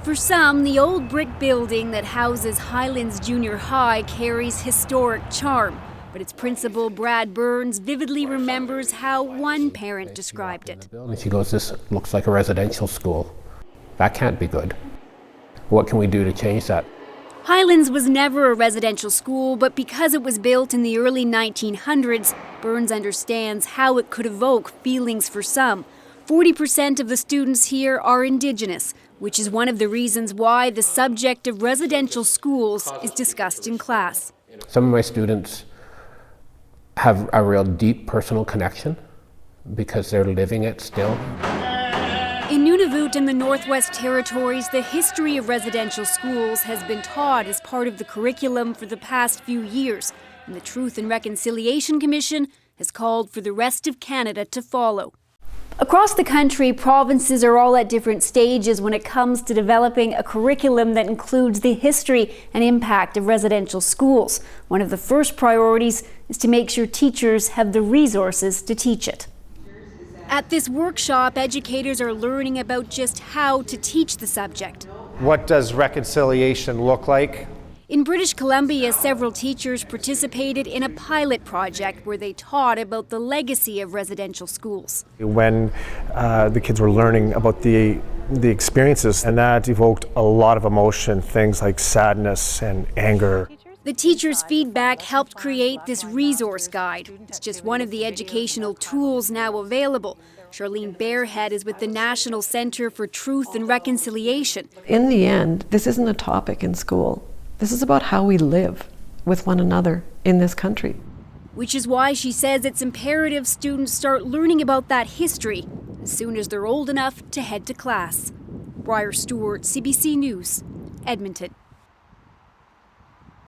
For some, the old brick building that houses Highlands Junior High carries historic charm. But its principal, Brad Burns, vividly remembers how one parent described it. She goes, "This looks like a residential school. That can't be good. What can we do to change that?" Highlands was never a residential school, but because it was built in the early 1900s, Burns understands how it could evoke feelings for some. 40% of the students here are Indigenous, which is one of the reasons why the subject of residential schools is discussed in class. Some of my students have a real deep personal connection because they're living it still. In Nunavut and the Northwest Territories, the history of residential schools has been taught as part of the curriculum for the past few years, and the Truth and Reconciliation Commission has called for the rest of Canada to follow. Across the country, provinces are all at different stages when it comes to developing a curriculum that includes the history and impact of residential schools. One of the first priorities is to make sure teachers have the resources to teach it. At this workshop, educators are learning about just how to teach the subject. What does reconciliation look like? In British Columbia, several teachers participated in a pilot project where they taught about the legacy of residential schools. When the kids were learning about the experiences, and that evoked a lot of emotion, things like sadness and anger. The teachers' feedback helped create this resource guide. It's just one of the educational tools now available. Charlene Barehead is with the National Centre for Truth and Reconciliation. In the end, this isn't a topic in school. This is about how we live with one another in this country. Which is why she says it's imperative students start learning about that history as soon as they're old enough to head to class. Briar Stewart, CBC News, Edmonton.